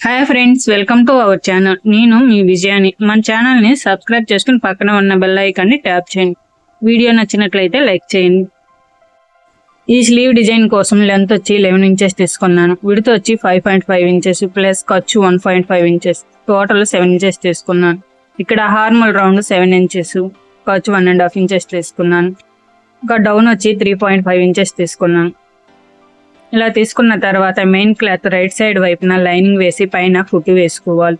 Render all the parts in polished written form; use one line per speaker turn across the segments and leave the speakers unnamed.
Hi friends, welcome to our channel. నేను మీ విజయాని. మన ఛానల్ని సబ్స్క్రైబ్ చేసుకుని పక్కన ఉన్న బెల్ ఐకాన్ని ట్యాప్ చేయండి. వీడియో నచ్చినట్లయితే లైక్ చేయండి. ఈ స్లీవ్ డిజైన్ కోసం లెంత్ వచ్చి 11 ఇంచెస్ తీసుకున్నాను. విడ్త్ వచ్చి 5.5 ఇంచెస్ ప్లస్ ఖర్చు 1.5 ఇంచెస్, టోటల్ 7 ఇంచెస్ తీసుకున్నాను. ఇక్కడ హార్మల్ రౌండ్ 7 ఇంచెస్, ఖర్చు 1.5 ఇంచెస్ తీసుకున్నాను. ఇంకా డౌన్ వచ్చి 3.5 ఇంచెస్ తీసుకున్నాను. ఇలా తీసుకున్న తర్వాత మెయిన్ క్లాత్ రైట్ సైడ్ వైపున లైనింగ్ వేసి పైన కుట్టి వేసుకోవాలి.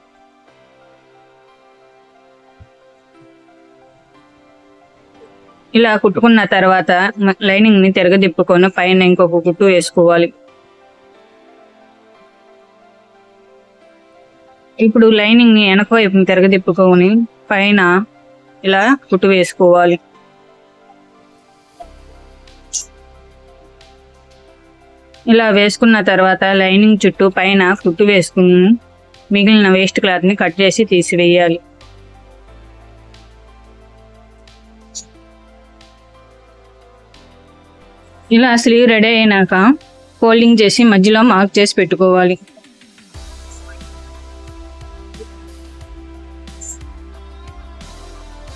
ఇలా కుట్టుకున్న తర్వాత లైనింగ్ ని తిరగదిప్పుకొని పైన ఇంకొక కుట్టు వేసుకోవాలి. ఇప్పుడు లైనింగ్ ని వెనక వైపున తిరగదిప్పుకొని పైన ఇలా కుట్టు వేసుకోవాలి. ఇలా వేసుకున్న తర్వాత లైనింగ్ చుట్టూ పైన కుట్టు వేసుకుని మిగిలిన వేస్ట్ క్లాత్ ని కట్ చేసి తీసివేయాలి. ఇలా స్లీవ్ రెడీ అయినాక ఫోల్డింగ్ చేసి మధ్యలో మార్క్ చేసి పెట్టుకోవాలి.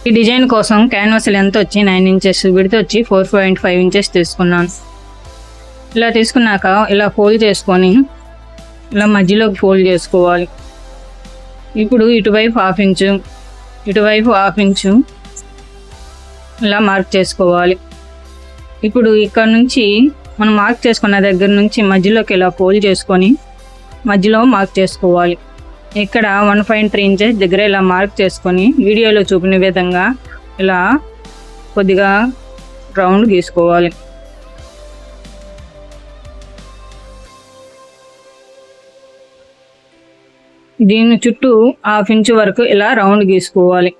ఈ డిజైన్ కోసం క్యాన్వాస్ లెంత్ వచ్చి 9 ఇంచెస్, విడ్త్ వచ్చి 4.5 ఇంచెస్ తీసుకున్నాను. ఇలా తీసుకున్నాక ఇలా ఫోల్డ్ చేసుకొని ఇలా మధ్యలోకి ఫోల్డ్ చేసుకోవాలి. ఇప్పుడు ఇటువైపు 1/2 ఇంచు, ఇటువైపు 1/2 ఇంచు ఇలా మార్క్ చేసుకోవాలి. ఇప్పుడు ఇక్కడ నుంచి మనం మార్క్ చేసుకున్న దగ్గర నుంచి మధ్యలోకి ఇలా ఫోల్డ్ చేసుకొని మధ్యలో మార్క్ చేసుకోవాలి. ఇక్కడ 1.3 ఇంచెస్ దగ్గర ఇలా మార్క్ చేసుకొని వీడియోలో చూపిన విధంగా ఇలా కొద్దిగా రౌండ్ గీసుకోవాలి. దీని చుట్టూ 1/2 ఇంచు వరకు ఇలా రౌండ్ గీసుకోవాలి.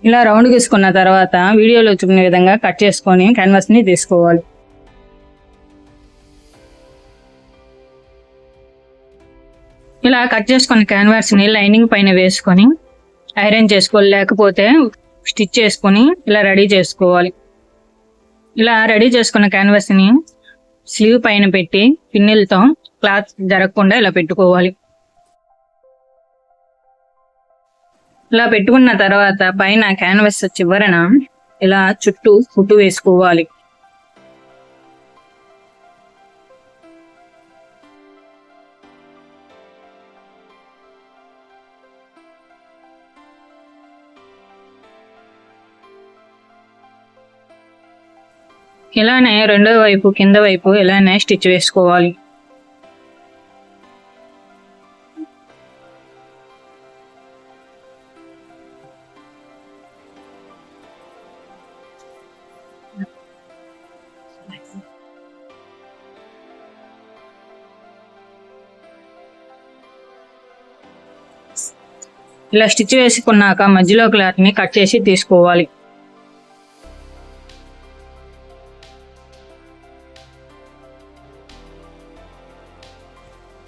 ఇలా రౌండ్ గీసుకున్న తర్వాత వీడియోలో చూపిన విధంగా కట్ చేసుకొని క్యాన్వాస్ ని తీసుకోవాలి. ఇలా కట్ చేసుకున్న క్యాన్వాస్ ని లైనింగ్ పైన వేసుకొని ఐరన్ చేసుకోవాలి, లేకపోతే స్టిచ్ చేసుకొని ఇలా రెడీ చేసుకోవాలి. ఇలా రెడీ చేసుకున్న క్యాన్వాస్ ని స్లీవ్ పైన పెట్టి పిన్నులతో క్లాత్ జరగకుండా ఇలా పెట్టుకోవాలి. ఇలా పెట్టుకున్న తర్వాత పైన క్యాన్వాస్ చివరన ఇలా చుట్టూ కుట్టు వేసుకోవాలి. ఇలానే రెండో వైపు కింద వైపు ఇలానే స్టిచ్ వేసుకోవాలి. ఇలా స్టిచ్ వేసుకున్నాక మధ్యలో క్లాత్ ని కట్ చేసి తీసుకోవాలి.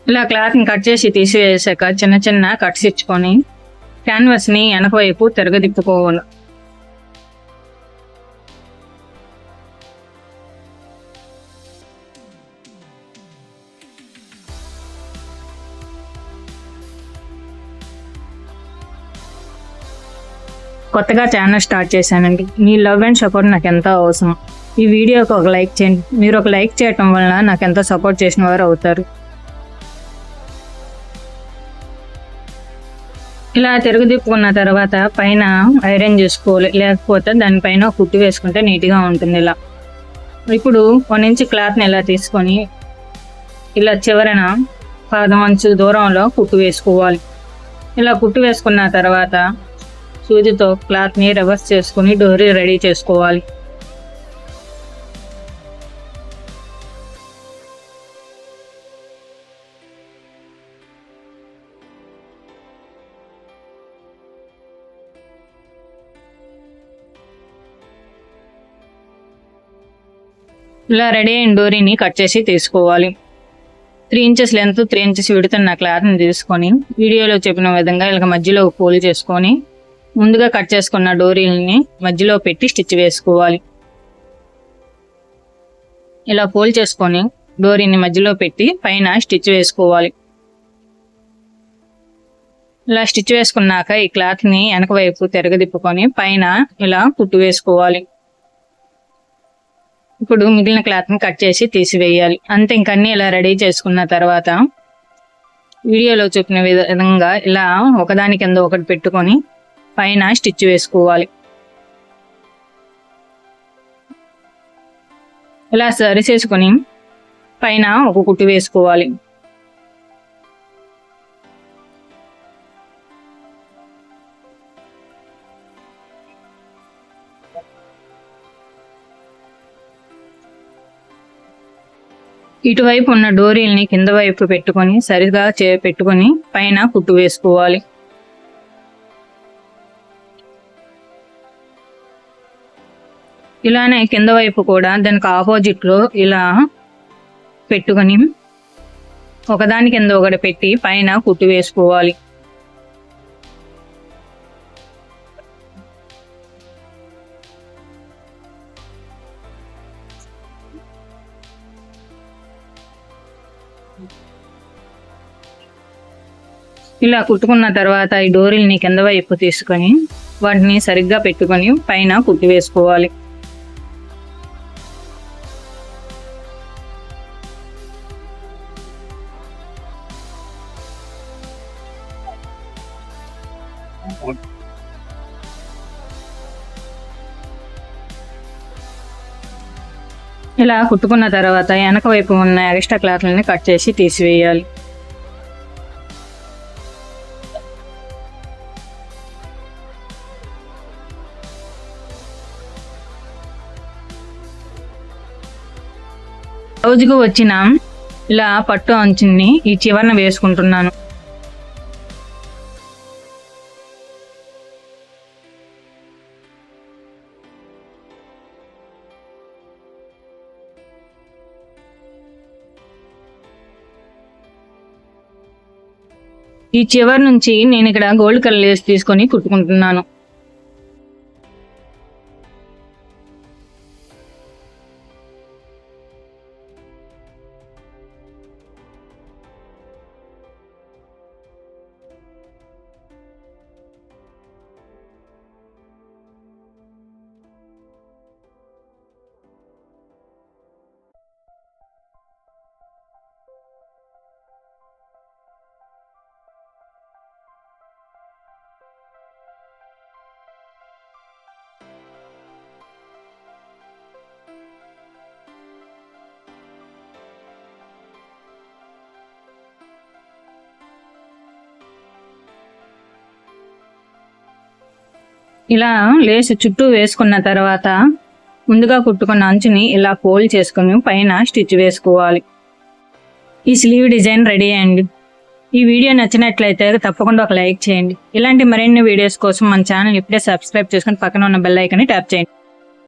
ఇలా క్లాత్ ని కట్ చేసి తీసివేసాక చిన్న చిన్న కట్స్ ఇచ్చుకొని క్యాన్వాస్ ని వెనక వైపు తిరగదిప్పుకోవాలి. కొత్తగా ఛానల్ స్టార్ట్ చేశానండి. మీ లవ్ అండ్ సపోర్ట్ నాకు ఎంతో అవసరం. ఈ వీడియోకి ఒక లైక్ చేయండి. మీరు ఒక లైక్ చేయటం వలన నాకు ఎంతో సపోర్ట్ చేసిన వారు అవుతారు. ఇలా తిరుగుదిప్పుకున్న తర్వాత పైన ఐరన్ చేసుకోవాలి, లేకపోతే దానిపైన కుట్టి వేసుకుంటే నీట్గా ఉంటుంది. ఇలా ఇప్పుడు 1 ఇంచ్ క్లాత్ని ఇలా తీసుకొని ఇలా చివరన 1/2 ఇంచు దూరంలో కుట్టు వేసుకోవాలి. ఇలా కుట్టు వేసుకున్న తర్వాత సూదితో క్లాత్ని రివర్స్ చేసుకుని డోరీ రెడీ చేసుకోవాలి. ఇలా రెడీ అయిన డోరీని కట్ చేసి తీసుకోవాలి. 3 ఇంచెస్ లెంత్, 3 ఇంచెస్ విడుతున్న క్లాత్ని తీసుకొని వీడియోలో చెప్పిన విధంగా ఇలా మధ్యలో ఫోల్డ్ చేసుకొని ముందుగా కట్ చేసుకున్న డోరీని మధ్యలో పెట్టి స్టిచ్ వేసుకోవాలి. ఇలా ఫోల్డ్ చేసుకొని డోరీని మధ్యలో పెట్టి పైన స్టిచ్ వేసుకోవాలి. ఇలా స్టిచ్ వేసుకున్నాక ఈ క్లాత్ని వెనక వైపు తిరగదిప్పుకొని పైన ఇలా కుట్టు వేసుకోవాలి. ఇప్పుడు మిగిలిన క్లాత్ని కట్ చేసి తీసివేయాలి. అంతే, ఇంకన్నీ ఇలా రెడీ చేసుకున్న తర్వాత వీడియోలో చూపిన విధంగా ఇలా ఒకదాని కింద ఒకటి పెట్టుకొని పైన స్టిచ్ వేసుకోవాలి. ఇలా సరి చేసుకొని పైన ఒక కుట్టు వేసుకోవాలి. ఇటువైపు ఉన్న డోరీల్ని కింద వైపు పెట్టుకొని సరిగా పెట్టుకొని పైన కుట్టు వేసుకోవాలి. ఇలానే కింద వైపు కూడా దానికి ఆపోజిట్ లో ఇలా పెట్టుకొని ఒకదాని కింద ఒకటి పెట్టి పైన కుట్టు వేసుకోవాలి. ఇలా కుట్టుకున్న తర్వాత ఈ డోరీల్ని కింద వైపు తీసుకొని వాటిని సరిగ్గా పెట్టుకొని పైన కుట్టి వేసుకోవాలి. ఇలా కుట్టుకున్న తర్వాత వెనక వైపు ఉన్న ఎక్స్ట్రా క్లాత్లని కట్ చేసి తీసివేయాలి. బ్లౌజ్కు వచ్చిన ఇలా పట్టు అంచుని ఈ చివరన వేసుకుంటున్నాను. ఈ చివరి నుంచి నేను ఇక్కడ గోల్డ్ కలర్ లేస్ తీసుకొని కుట్టుకుంటున్నాను. ఇలా లేస్ చుట్టూ వేసుకున్న తర్వాత ముందుగా కుట్టుకున్న అంచుని ఇలా ఫోల్డ్ చేసుకుని పైన స్టిచ్ వేసుకోవాలి. ఈ స్లీవ్ డిజైన్ రెడీ అయ్యింది. ఈ వీడియో నచ్చినట్లయితే తప్పకుండా ఒక లైక్ చేయండి. ఇలాంటి మరిన్ని వీడియోస్ కోసం మన ఛానల్ ఇప్పుడే సబ్స్క్రైబ్ చేసుకుని పక్కన ఉన్న బెల్ ఐకాన్ని ట్యాప్ చేయండి.